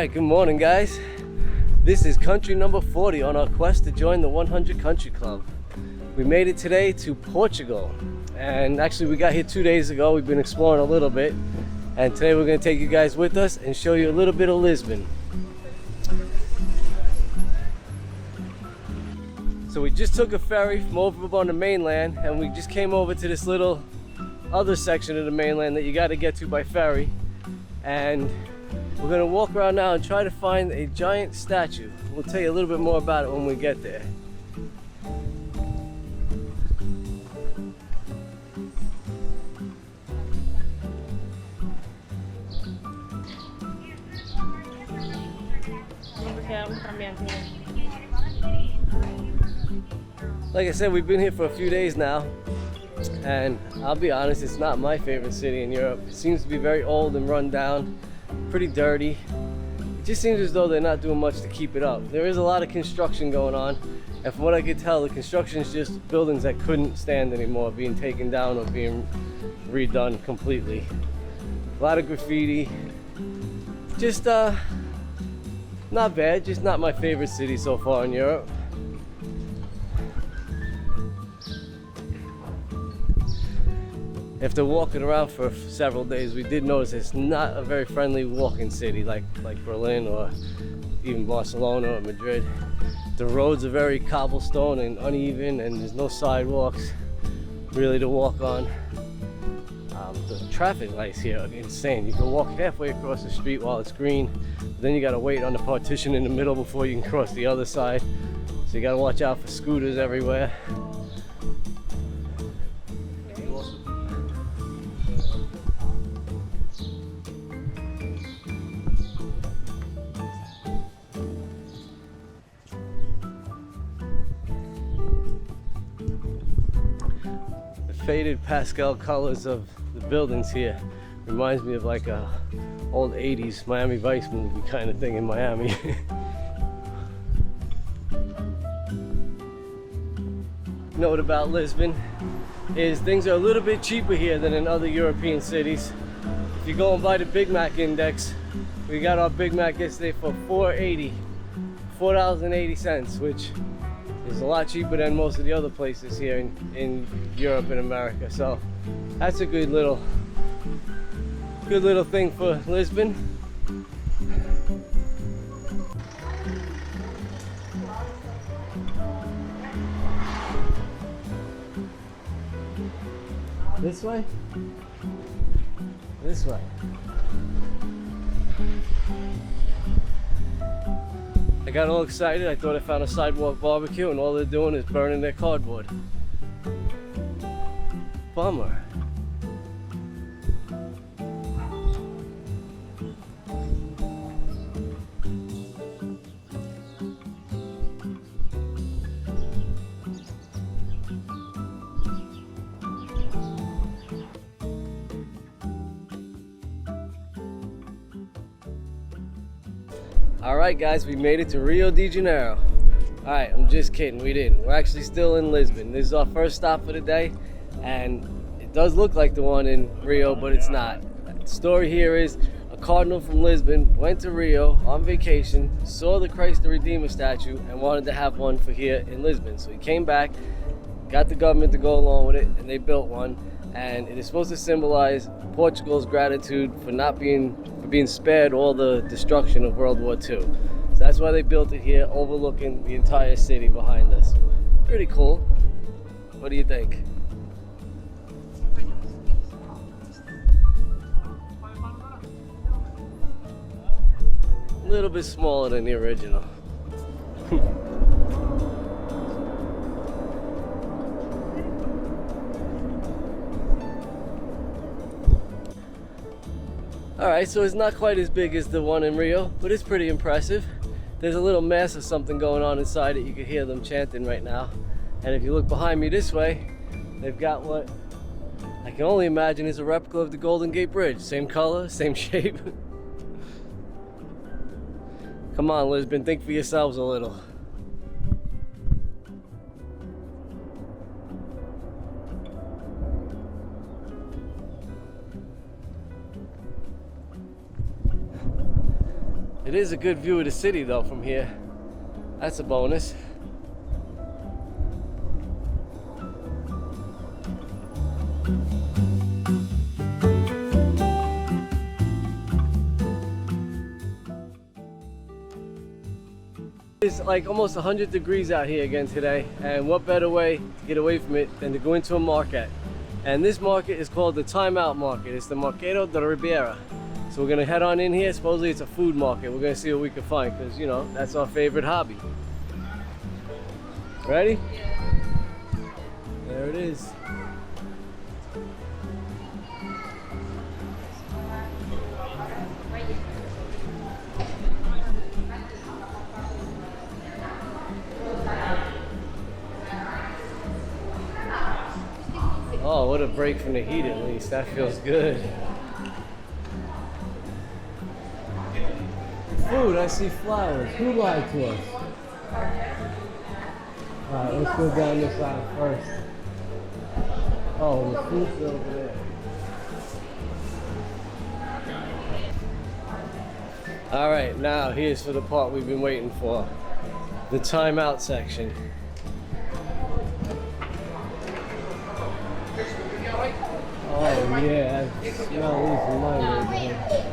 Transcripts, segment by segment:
Alright, good morning guys. This is country number 40 on our quest to join the 100 Country Club. We made it today to Portugal, and actually we got here 2 days ago. We've been exploring a little bit, and today we're going to take you guys with us and show you a little bit of Lisbon. So we just took a ferry from over on the mainland, and we just came over to this little other section of the mainland that you got to get to by ferry, and we're going to walk around now and try to find a giant statue. We'll tell you a little bit more about it when we get there. Like I said, we've been here for a few days now, and I'll be honest, it's not my favorite city in Europe. It seems to be very old and run down, pretty dirty. It just seems as though they're not doing much to keep it up. There is a lot of construction going on, and from what I could tell, the construction is just buildings that couldn't stand anymore being taken down or being redone completely. A lot of graffiti. Just not bad, just not my favorite city so far in Europe. After walking around for several days, we did notice it's not a very friendly walking city like Berlin or even Barcelona or Madrid. The roads are very cobblestone and uneven, and there's no sidewalks really to walk on. The traffic lights here are insane. You can walk halfway across the street while it's green, but then you gotta wait on the partition in the middle before you can cross the other side. So you gotta watch out for scooters everywhere. Faded pastel colors of the buildings here reminds me of like a old 80s Miami Vice movie kind of thing in Miami. Note about Lisbon is things are a little bit cheaper here than in other European cities. If you go and buy the Big Mac index, we got our Big Mac yesterday for $4.80, which is a lot cheaper than most of the other places here in Europe and America. So that's a good little thing for Lisbon. This way? This way. I got all excited. I thought I found a sidewalk barbecue, and all they're doing is burning their cardboard. Bummer. Alright guys, we made it to Rio de Janeiro. Alright, I'm just kidding, we didn't. We're actually still in Lisbon. This is our first stop for the day, and it does look like the one in Rio, but it's not. The story here is a cardinal from Lisbon went to Rio on vacation, saw the Christ the Redeemer statue, and wanted to have one for here in Lisbon. So he came back, got the government to go along with it, and they built one. And it is supposed to symbolize Portugal's gratitude for being spared all the destruction of World War II. So that's why they built it here, overlooking the entire city behind us. Pretty cool. What do you think? A little bit smaller than the original. Alright, so it's not quite as big as the one in Rio, but it's pretty impressive. There's a little mass of something going on inside it. You can hear them chanting right now. And if you look behind me this way, they've got what I can only imagine is a replica of the Golden Gate Bridge. Same color, same shape. Come on, Lisbon, think for yourselves a little. It is a good view of the city though from here. That's a bonus. It's like almost 100 degrees out here again today, and what better way to get away from it than to go into a market. And this market is called the Time Out Market. It's the Mercado de Ribeira. So we're gonna head on in here. Supposedly it's a food market. We're gonna see what we can find, because you know, that's our favorite hobby. Ready? There it is. Oh, what a break from the heat at least. That feels good. Food, I see flowers. Who lied to us? Alright, let's go down this aisle first. Oh, the food's over there. Alright, now here's for the part we've been waiting for. The timeout section. Oh yeah, I smell these in my neighborhood.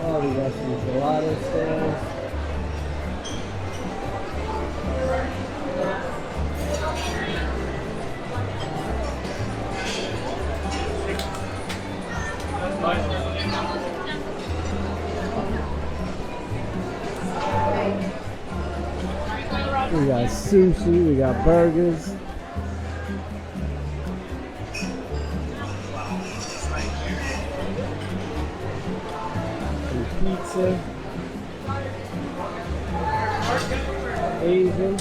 Oh, we got some gelato stands. We got sushi, we got burgers. And pizza. Asian.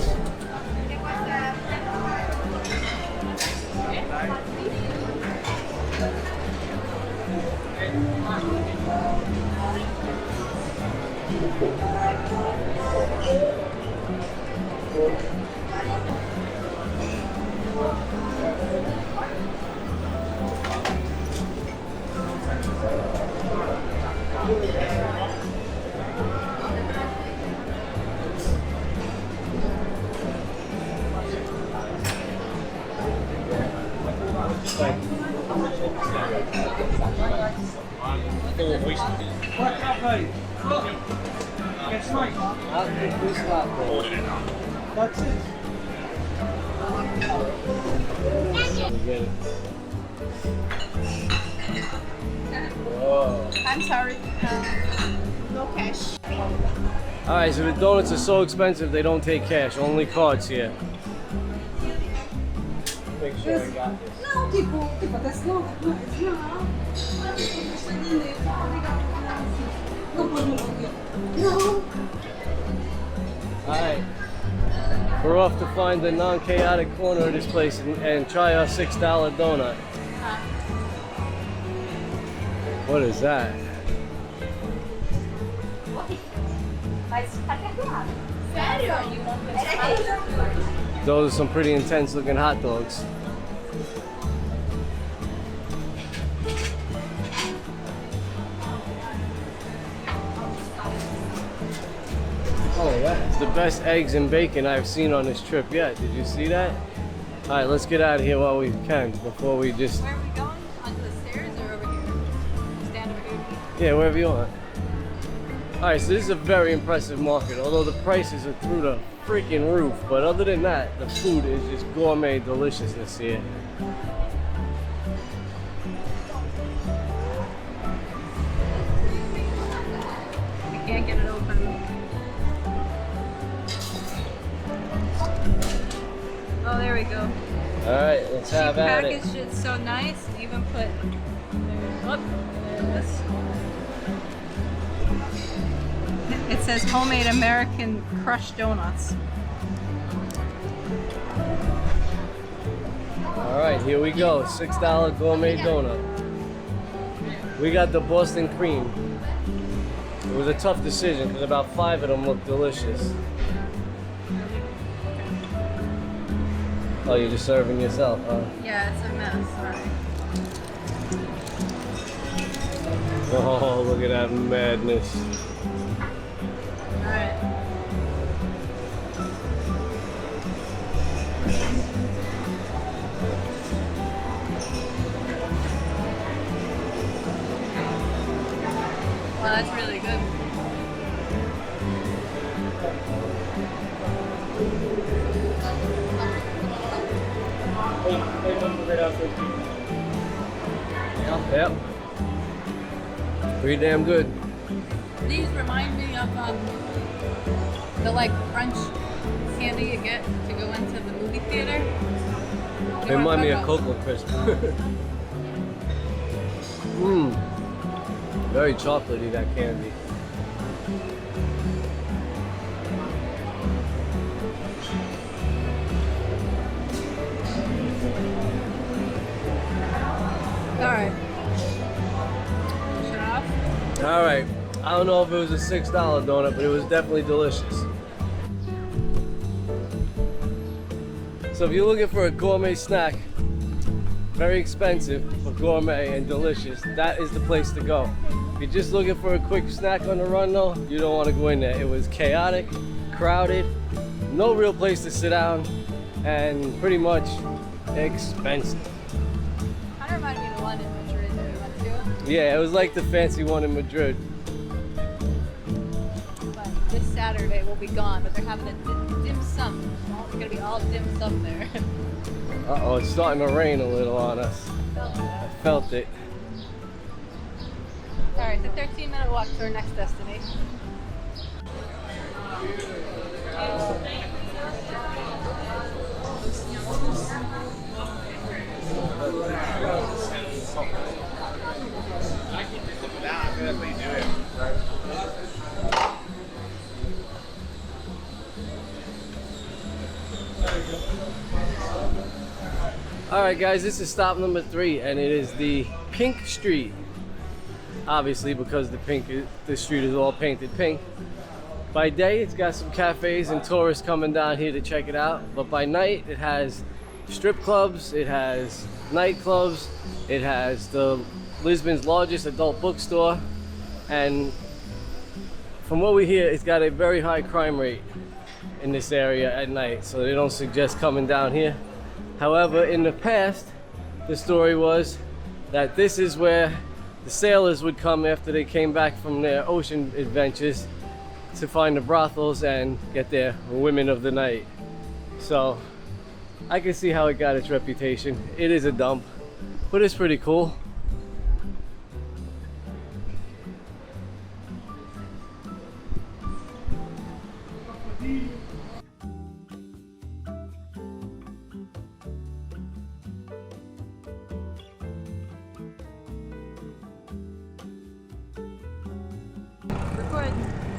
That's it. Whoa. I'm sorry, no cash. Alright, so the donuts are so expensive they don't take cash, only cards here. Make sure I got this. No, tipo, that's not, it's not. No. Alright, we're off to find the non-chaotic corner of this place and try our $6 donut. What is that? Those are some pretty intense looking hot dogs. Oh, that's the best eggs and bacon I've seen on this trip yet. Did you see that? All right, let's get out of here while we can before we just... Where are we going? Onto the stairs or over here? Stand over here? Yeah, wherever you want. Alright, so this is a very impressive market, although the prices are through the freaking roof. But other than that, the food is just gourmet deliciousness here. I can't get it open. Oh, there we go. Alright, let's have at it. Packaged it so nice. Even put... There it is. It says homemade American crushed donuts. Alright, here we go. $6 gourmet donut. We got the Boston cream. It was a tough decision because about 5 of them looked delicious. Oh, you're just serving yourself, huh? Yeah, it's a mess. Sorry. Oh, look at that madness. All right. Wow, that's really good. Yep. Pretty damn good. These remind me of the like crunch candy you get to go into the movie theater. They remind me of Cocoa Crisp. Mmm. Very chocolatey, that candy. Alright. Shut off. Alright. I don't know if it was a $6 donut, but it was definitely delicious. So if you're looking for a gourmet snack, very expensive, but gourmet and delicious, that is the place to go. If you're just looking for a quick snack on the run though, you don't want to go in there. It was chaotic, crowded, no real place to sit down, and pretty much expensive. Kind of reminded me of the one in Madrid that we went to. Yeah, it was like the fancy one in Madrid. But this Saturday we'll be gone, but they're having a dim sum. It's gonna be all dim sum there. Uh-oh, it's starting to rain a little on us. I felt it. Alright, it's a 13-minute walk to our next destination. Alright guys, this is stop number 3 and it is the Pink Street. Obviously because the street is all painted pink. By day it's got some cafes and tourists coming down here to check it out, but by night it has strip clubs, it has nightclubs, it has the Lisbon's largest adult bookstore, and from what we hear it's got a very high crime rate in this area at night, so they don't suggest coming down here. However, in the past, the story was that this is where the sailors would come after they came back from their ocean adventures to find the brothels and get their women of the night. So I can see how it got its reputation. It is a dump, but it's pretty cool.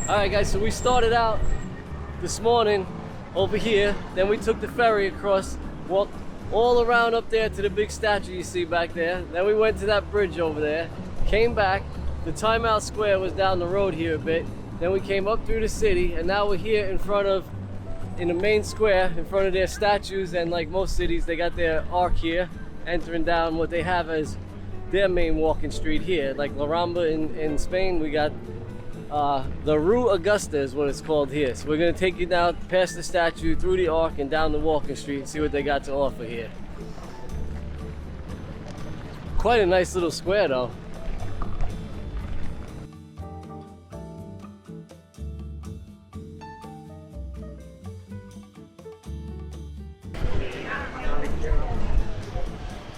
Alright guys, so we started out this morning over here, then we took the ferry across, walked all around up there to the big statue you see back there, then we went to that bridge over there, came back, the timeout square was down the road here a bit, then we came up through the city, and now we're here in the main square, in front of their statues, and like most cities, they got their arc here, entering down what they have as their main walking street here. Like La Rambla in Spain, we got the Rue Augusta is what it's called here. So we're gonna take you down past the statue, through the arc, and down the walking street and see what they got to offer here. Quite a nice little square though.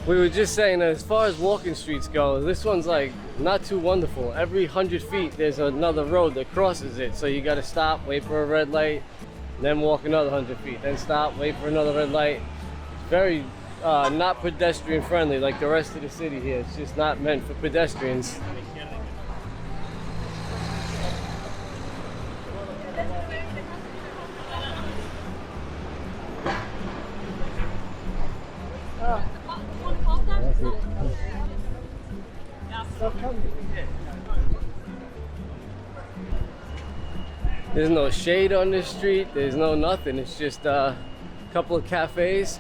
We were just saying that as far as walking streets go, this one's like not too wonderful. Every 100 feet there's another road that crosses it, so you gotta stop, wait for a red light, then walk another 100 feet, then stop, wait for another red light. It's very not pedestrian friendly like the rest of the city here. It's just not meant for pedestrians. There's no shade on this street, there's no nothing. It's just a couple of cafes,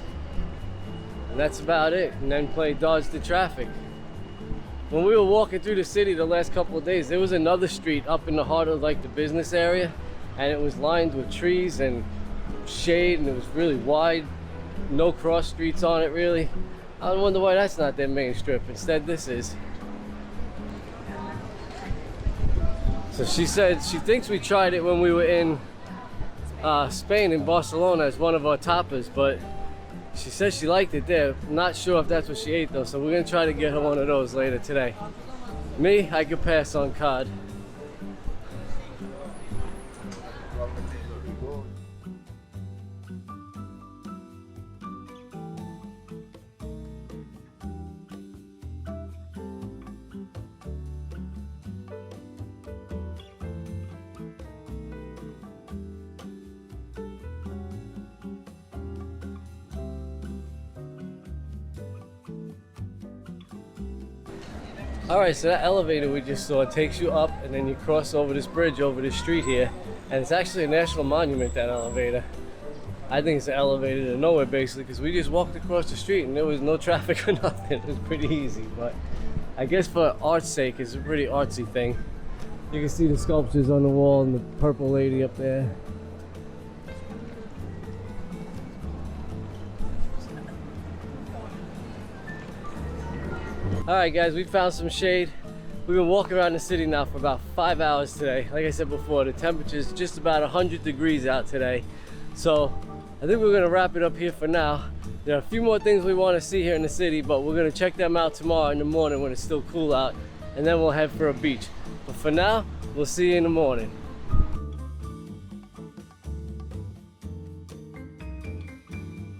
and that's about it. And then play dodge the traffic. When we were walking through the city the last couple of days, there was another street up in the heart of like the business area, and it was lined with trees and shade, and it was really wide. No cross streets on it really. I wonder why that's not their main strip. Instead, this is. So she said she thinks we tried it when we were in Spain, in Barcelona, as one of our tapas, but she says she liked it there. Not sure if that's what she ate though, so we're gonna try to get her one of those later today. Me, I could pass on cod. All right, so that elevator we just saw takes you up, and then you cross over this bridge over this street here, and it's actually a national monument, that elevator. I think it's an elevator to nowhere basically, because we just walked across the street and there was no traffic or nothing. It was pretty easy, but I guess for art's sake, it's a pretty artsy thing. You can see the sculptures on the wall and the purple lady up there. Alright guys, we found some shade. We've been walking around the city now for about 5 hours today. Like I said before, the temperature is just about 100 degrees out today. So I think we're gonna wrap it up here for now. There are a few more things we want to see here in the city, but we're gonna check them out tomorrow in the morning when it's still cool out, and then we'll head for a beach. But for now, we'll see you in the morning.